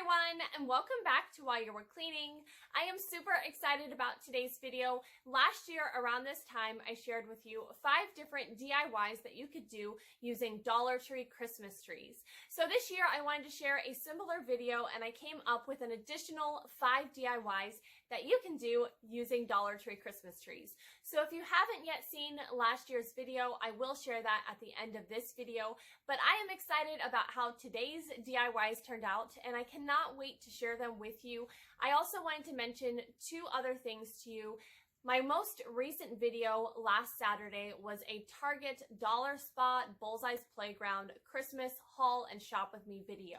everyone, and welcome back to While You Were Cleaning. I am super excited about today's video. Last year around this time, I shared with you 5 different DIYs that you could do using Dollar Tree Christmas trees. So this year I wanted to share a similar video, and I came up with an additional 5 DIYs that you can do using Dollar Tree Christmas trees. So if you haven't yet seen last year's video, I will share that at the end of this video, but I am excited about how today's DIYs turned out, and I cannot wait to share them with you. I also wanted to mention 2 other things to you. My most recent video last Saturday was a Target Dollar Spot Bullseye's Playground Christmas haul and shop with me video.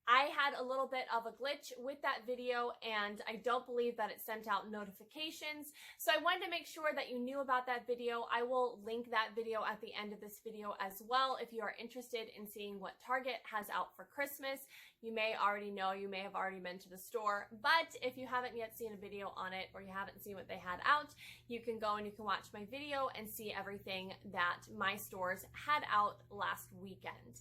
I had a little bit of a glitch with that video, and I don't believe that it sent out notifications. So I wanted to make sure that you knew about that video. I will link that video at the end of this video as well if you are interested in seeing what Target has out for Christmas. You may already know, you may have already been to the store, but if you haven't yet seen a video on it or you haven't seen what they had out, you can go and you can watch my video and see everything that my stores had out last weekend.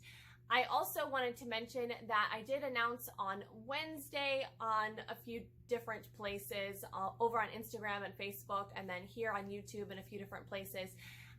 I also wanted to mention that I did announce on Wednesday on a few different places, over on Instagram and Facebook, and then here on YouTube and a few different places.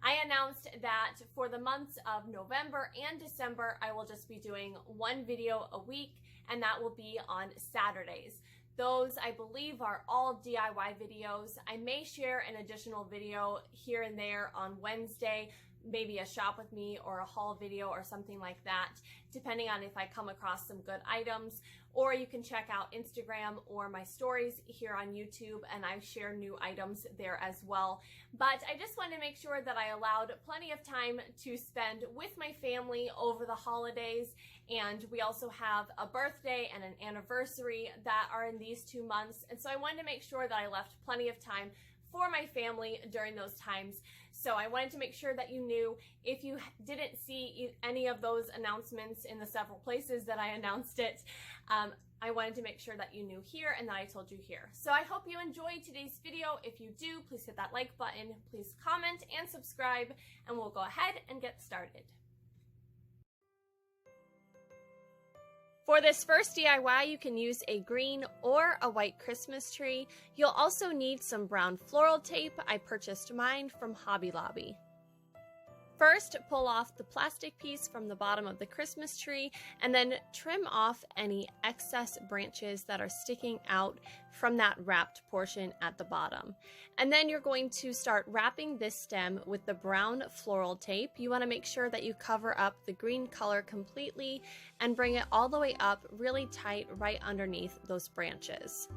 I announced that for the months of November and December, I will just be doing 1 video a week, and that will be on Saturdays. Those, I believe, are all DIY videos. I may share an additional video here and there on Wednesday, maybe a shop with me or a haul video or something like that, depending on if I come across some good items. Or you can check out Instagram or my stories here on YouTube, and I share new items there as well. But I just wanted to make sure that I allowed plenty of time to spend with my family over the holidays, and we also have a birthday and an anniversary that are in these 2 months, and so I wanted to make sure that I left plenty of time for my family during those times. So I wanted to make sure that you knew. If you didn't see any of those announcements in the several places that I announced it, I wanted to make sure that you knew here and that I told you here. So I hope you enjoyed today's video. If you do, please hit that like button, please comment and subscribe, and we'll go ahead and get started. For this first DIY, you can use a green or a white Christmas tree. You'll also need some brown floral tape. I purchased mine from Hobby Lobby. First, pull off the plastic piece from the bottom of the Christmas tree, and then trim off any excess branches that are sticking out from that wrapped portion at the bottom. And then you're going to start wrapping this stem with the brown floral tape. You want to make sure that you cover up the green color completely and bring it all the way up really tight right underneath those branches.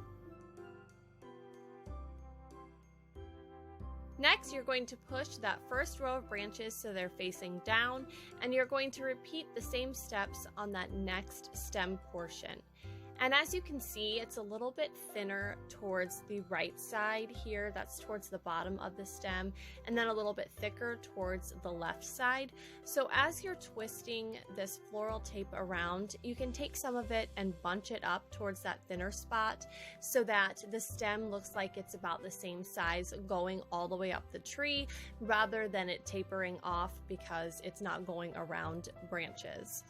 Next, you're going to push that first row of branches so they're facing down, and you're going to repeat the same steps on that next stem portion. And as you can see, it's a little bit thinner towards the right side here, that's towards the bottom of the stem, and then a little bit thicker towards the left side. So as you're twisting this floral tape around, you can take some of it and bunch it up towards that thinner spot so that the stem looks like it's about the same size going all the way up the tree, rather than it tapering off because it's not going around branches.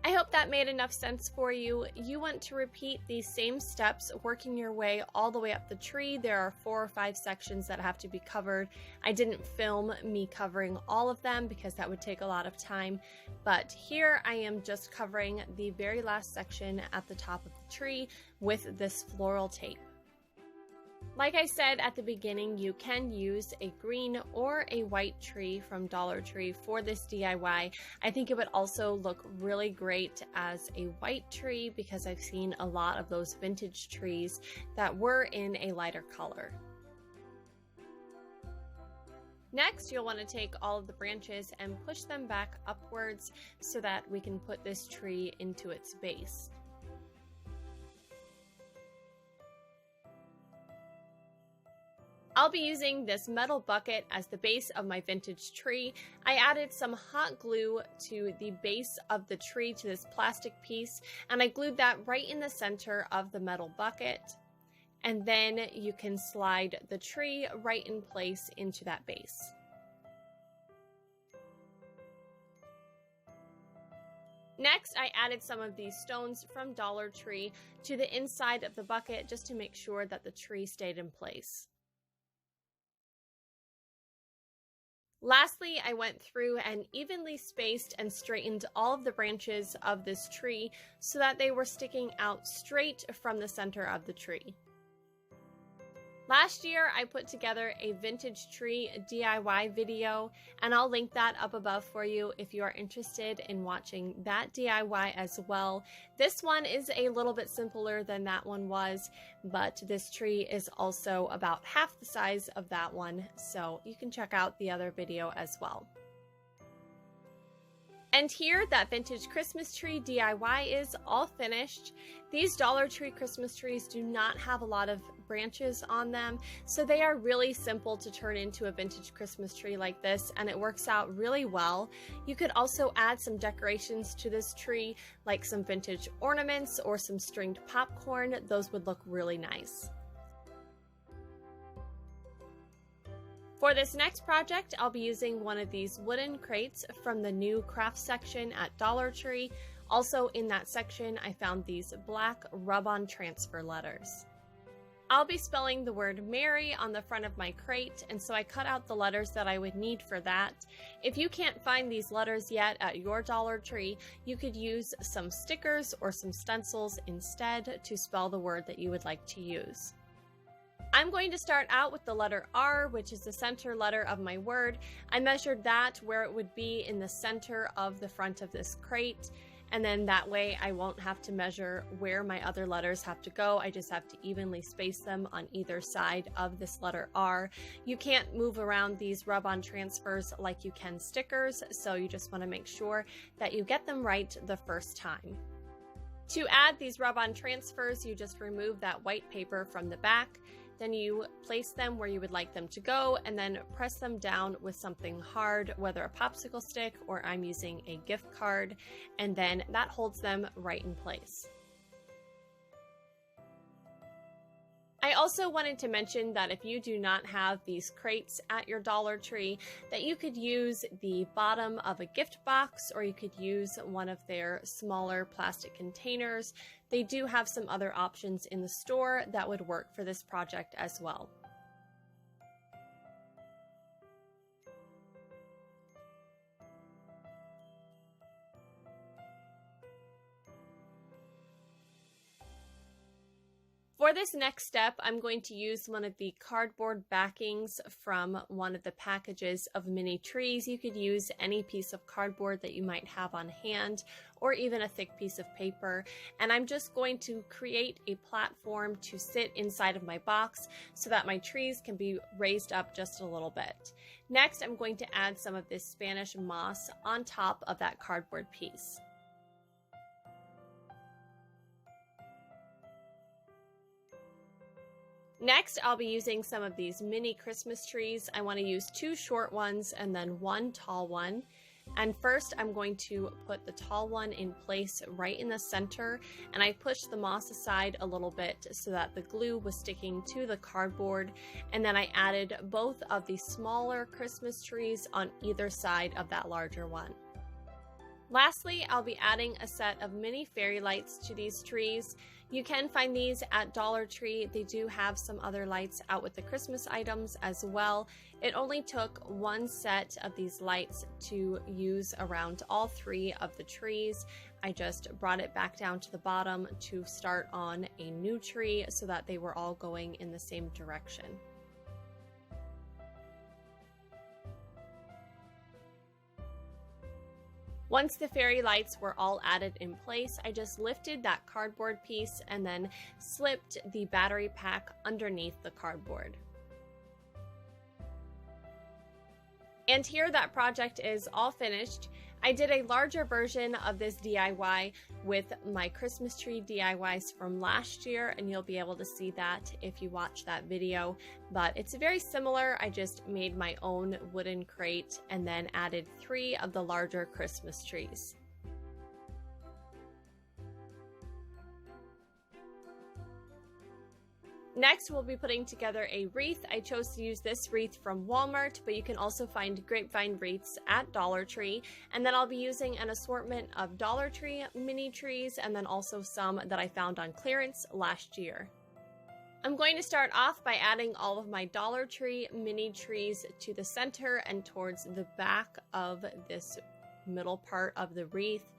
I hope that made enough sense for you. You want to repeat these same steps, working your way all the way up the tree. There are 4 or 5 sections that have to be covered. I didn't film me covering all of them because that would take a lot of time, but here I am just covering the very last section at the top of the tree with this floral tape. Like I said at the beginning, you can use a green or a white tree from Dollar Tree for this DIY. I think it would also look really great as a white tree because I've seen a lot of those vintage trees that were in a lighter color. Next, you'll want to take all of the branches and push them back upwards so that we can put this tree into its base. I'll be using this metal bucket as the base of my vintage tree. I added some hot glue to the base of the tree to this plastic piece, and I glued that right in the center of the metal bucket. And then you can slide the tree right in place into that base. Next, I added some of these stones from Dollar Tree to the inside of the bucket just to make sure that the tree stayed in place. Lastly, I went through and evenly spaced and straightened all of the branches of this tree so that they were sticking out straight from the center of the tree. Last year, I put together a vintage tree DIY video, and I'll link that up above for you if you are interested in watching that DIY as well. This one is a little bit simpler than that one was, but this tree is also about half the size of that one, so you can check out the other video as well. And here, that vintage Christmas tree DIY is all finished. These Dollar Tree Christmas trees do not have a lot of branches on them, so they are really simple to turn into a vintage Christmas tree like this, and it works out really well. You could also add some decorations to this tree, like some vintage ornaments or some stringed popcorn. Those would look really nice. For this next project, I'll be using one of these wooden crates from the new craft section at Dollar Tree. Also in that section, I found these black rub-on transfer letters. I'll be spelling the word Merry on the front of my crate, and so I cut out the letters that I would need for that. If you can't find these letters yet at your Dollar Tree, you could use some stickers or some stencils instead to spell the word that you would like to use. I'm going to start out with the letter R, which is the center letter of my word. I measured that where it would be in the center of the front of this crate, and then that way I won't have to measure where my other letters have to go. I just have to evenly space them on either side of this letter R. You can't move around these rub-on transfers like you can stickers, so you just want to make sure that you get them right the first time. To add these rub-on transfers, you just remove that white paper from the back. Then you place them where you would like them to go and then press them down with something hard, whether a popsicle stick or I'm using a gift card, and then that holds them right in place. I also wanted to mention that if you do not have these crates at your Dollar Tree, that you could use the bottom of a gift box, or you could use one of their smaller plastic containers. They do have some other options in the store that would work for this project as well. For this next step, I'm going to use one of the cardboard backings from one of the packages of mini trees. You could use any piece of cardboard that you might have on hand, or even a thick piece of paper. And I'm just going to create a platform to sit inside of my box so that my trees can be raised up just a little bit. Next, I'm going to add some of this Spanish moss on top of that cardboard piece. Next, I'll be using some of these mini Christmas trees. I want to use 2 short ones and then 1 tall one. And first, I'm going to put the tall one in place right in the center, and I pushed the moss aside a little bit so that the glue was sticking to the cardboard. And then I added both of the smaller Christmas trees on either side of that larger one. Lastly, I'll be adding a set of mini fairy lights to these trees. You can find these at Dollar Tree. They do have some other lights out with the Christmas items as well. It only took 1 set of these lights to use around all 3 of the trees. I just brought it back down to the bottom to start on a new tree so that they were all going in the same direction. Once the fairy lights were all added in place, I just lifted that cardboard piece and then slipped the battery pack underneath the cardboard. And here that project is all finished. I did a larger version of this DIY with my Christmas tree DIYs from last year, and you'll be able to see that if you watch that video. But it's very similar. I just made my own wooden crate and then added 3 of the larger Christmas trees. Next, we'll be putting together a wreath. I chose to use this wreath from Walmart, but you can also find grapevine wreaths at Dollar Tree. And then I'll be using an assortment of Dollar Tree mini trees and then also some that I found on clearance last year. I'm going to start off by adding all of my Dollar Tree mini trees to the center and towards the back of this middle part of the wreath.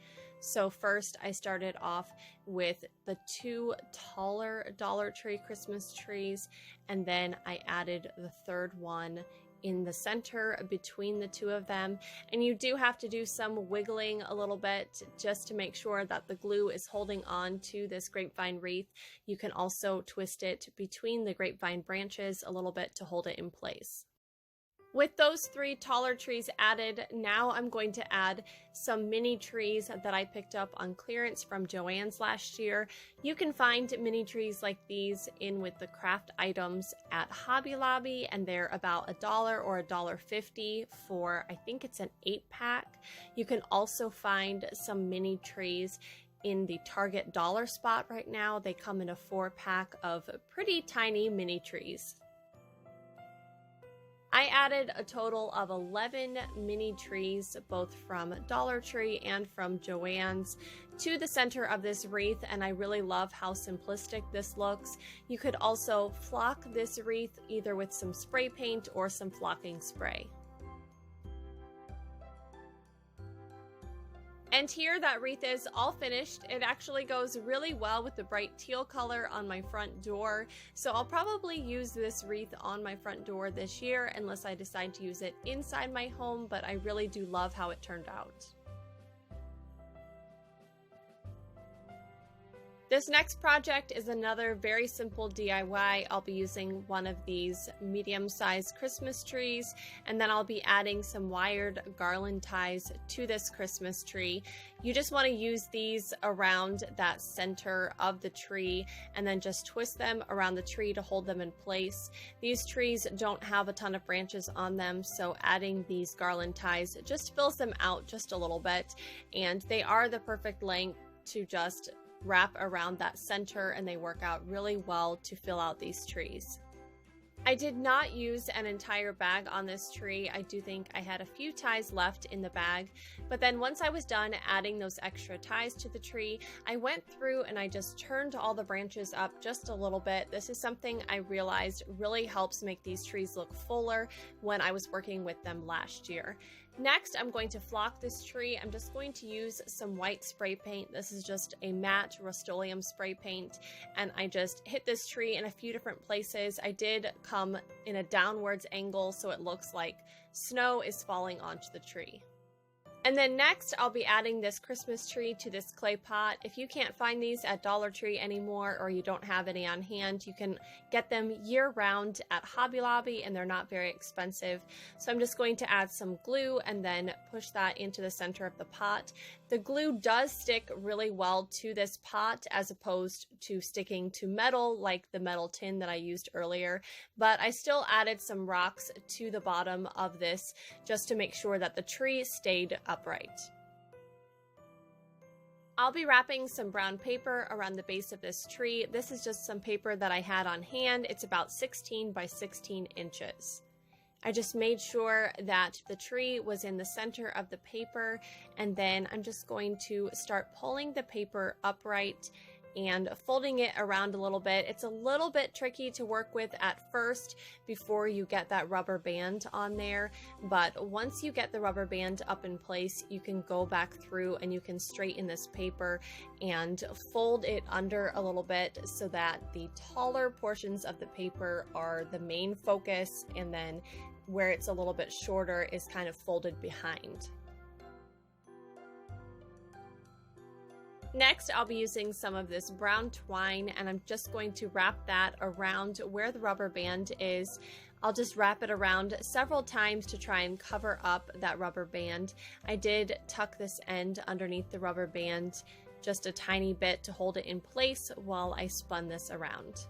So first I started off with the 2 taller Dollar Tree Christmas trees, and then I added the third one in the center between the 2 of them. And you do have to do some wiggling a little bit just to make sure that the glue is holding on to this grapevine wreath. You can also twist it between the grapevine branches a little bit to hold it in place. With those 3 taller trees added, now I'm going to add some mini trees that I picked up on clearance from Joann's last year. You can find mini trees like these in with the craft items at Hobby Lobby, and they're about $1 or $1.50 for, I think it's an 8-pack. You can also find some mini trees in the Target dollar spot right now. They come in a 4-pack of pretty tiny mini trees. I added a total of 11 mini trees, both from Dollar Tree and from Joann's, to the center of this wreath, and I really love how simplistic this looks. You could also flock this wreath either with some spray paint or some flocking spray. And here that wreath is all finished. It actually goes really well with the bright teal color on my front door. So I'll probably use this wreath on my front door this year unless I decide to use it inside my home, but I really do love how it turned out. This next project is another very simple DIY. I'll be using one of these medium-sized Christmas trees, and then I'll be adding some wired garland ties to this Christmas tree. You just want to use these around that center of the tree and then just twist them around the tree to hold them in place. These trees don't have a ton of branches on them, so adding these garland ties just fills them out just a little bit, and they are the perfect length to just wrap around that center, and they work out really well to fill out these trees. I did not use an entire bag on this tree. I do think I had a few ties left in the bag, but then once I was done adding those extra ties to the tree, I went through and I just turned all the branches up just a little bit. This is something I realized really helps make these trees look fuller when I was working with them last year. Next, I'm going to flock this tree. I'm just going to use some white spray paint. This is just a matte Rust-Oleum spray paint, and I just hit this tree in a few different places. I did come in a downwards angle so it looks like snow is falling onto the tree. And then next, I'll be adding this Christmas tree to this clay pot. If you can't find these at Dollar Tree anymore, or you don't have any on hand, you can get them year-round at Hobby Lobby, and they're not very expensive. So I'm just going to add some glue and then push that into the center of the pot. The glue does stick really well to this pot as opposed to sticking to metal like the metal tin that I used earlier, but I still added some rocks to the bottom of this just to make sure that the tree stayed upright. I'll be wrapping some brown paper around the base of this tree. This is just some paper that I had on hand. It's about 16 by 16 inches. I just made sure that the tree was in the center of the paper, and then I'm just going to start pulling the paper upright and folding it around a little bit. It's a little bit tricky to work with at first before you get that rubber band on there, but once you get the rubber band up in place, you can go back through and you can straighten this paper and fold it under a little bit so that the taller portions of the paper are the main focus, and then where it's a little bit shorter is kind of folded behind. Next, I'll be using some of this brown twine, and I'm just going to wrap that around where the rubber band is. I'll just wrap it around several times to try and cover up that rubber band. I did tuck this end underneath the rubber band just a tiny bit to hold it in place while I spun this around.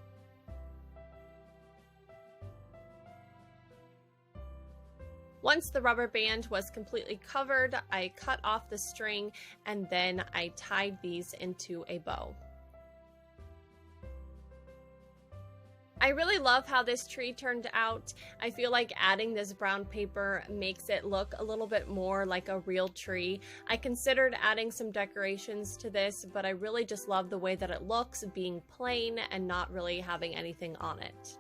Once the rubber band was completely covered, I cut off the string and then I tied these into a bow. I really love how this tree turned out. I feel like adding this brown paper makes it look a little bit more like a real tree. I considered adding some decorations to this, but I really just love the way that it looks, being plain and not really having anything on it.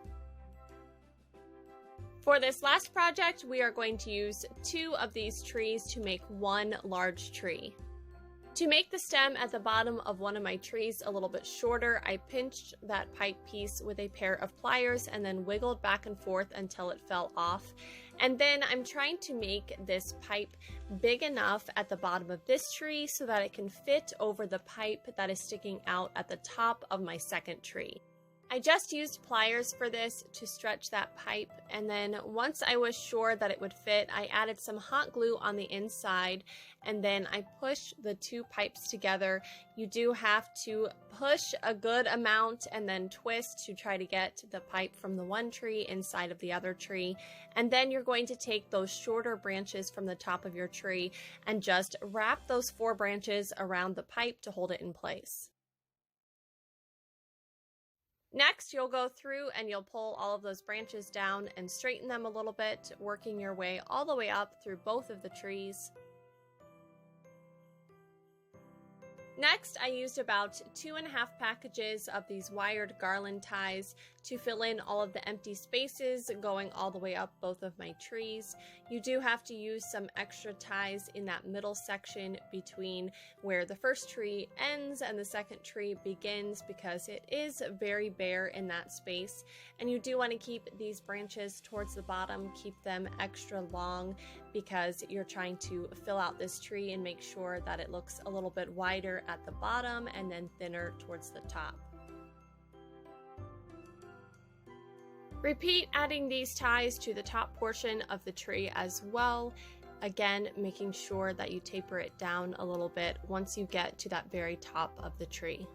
For this last project, we are going to use 2 of these trees to make one large tree. To make the stem at the bottom of one of my trees a little bit shorter, I pinched that pipe piece with a pair of pliers and then wiggled back and forth until it fell off. And then I'm trying to make this pipe big enough at the bottom of this tree so that it can fit over the pipe that is sticking out at the top of my second tree. I just used pliers for this to stretch that pipe, and then once I was sure that it would fit, I added some hot glue on the inside, and then I pushed the 2 pipes together. You do have to push a good amount and then twist to try to get the pipe from the one tree inside of the other tree. And then you're going to take those shorter branches from the top of your tree and just wrap those 4 branches around the pipe to hold it in place. Next, you'll go through and you'll pull all of those branches down and straighten them a little bit, working your way all the way up through both of the trees. Next, I used about 2.5 packages of these wired garland ties to fill in all of the empty spaces going all the way up both of my trees. You do have to use some extra ties in that middle section between where the first tree ends and the second tree begins, because it is very bare in that space. And you do want to keep these branches towards the bottom, keep them extra long, because you're trying to fill out this tree and make sure that it looks a little bit wider at the bottom and then thinner towards the top. Repeat adding these ties to the top portion of the tree as well. Again, making sure that you taper it down a little bit once you get to that very top of the tree.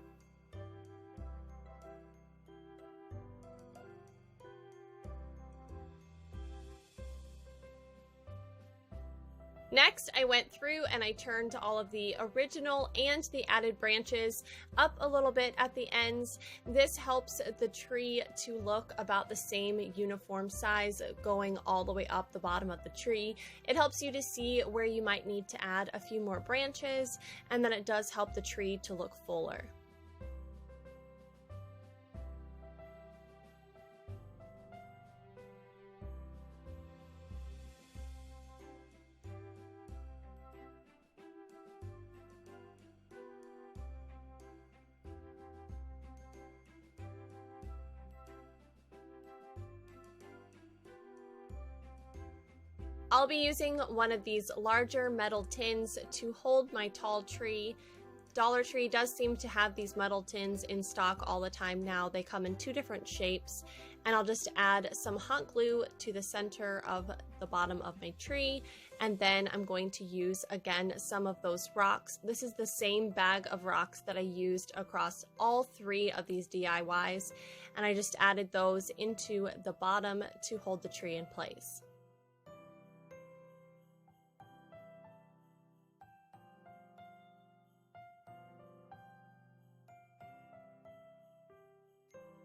Next, I went through and I turned all of the original and the added branches up a little bit at the ends. This helps the tree to look about the same uniform size going all the way up the bottom of the tree. It helps you to see where you might need to add a few more branches, and then it does help the tree to look fuller. I'll be using one of these larger metal tins to hold my tall tree. Dollar Tree does seem to have these metal tins in stock all the time now. They come in 2 different shapes, and I'll just add some hot glue to the center of the bottom of my tree, and then I'm going to use again some of those rocks. This is the same bag of rocks that I used across all 3 of these DIYs, and I just added those into the bottom to hold the tree in place.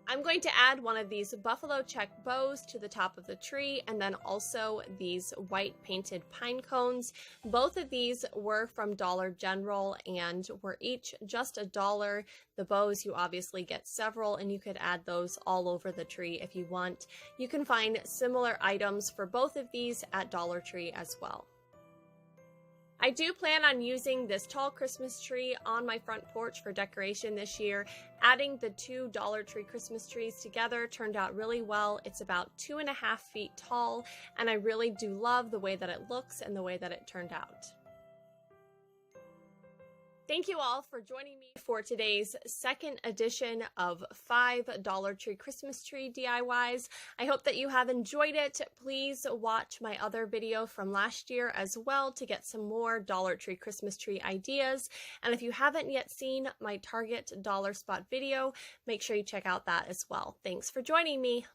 I'm going to add one of these buffalo check bows to the top of the tree, and then also these white painted pine cones. Both of these were from Dollar General and were each just $1. The bows, you obviously get several, and you could add those all over the tree if you want. You can find similar items for both of these at Dollar Tree as well. I do plan on using this tall Christmas tree on my front porch for decoration this year. Adding the 2 Dollar Tree Christmas trees together turned out really well. It's about 2.5 feet tall, and I really do love the way that it looks and the way that it turned out. Thank you all for joining me for today's second edition of 5 Dollar Tree Christmas tree DIYs. I hope that you have enjoyed it. Please watch my other video from last year as well to get some more Dollar Tree Christmas tree ideas. And if you haven't yet seen my Target dollar spot video, make sure you check out that as well. Thanks for joining me.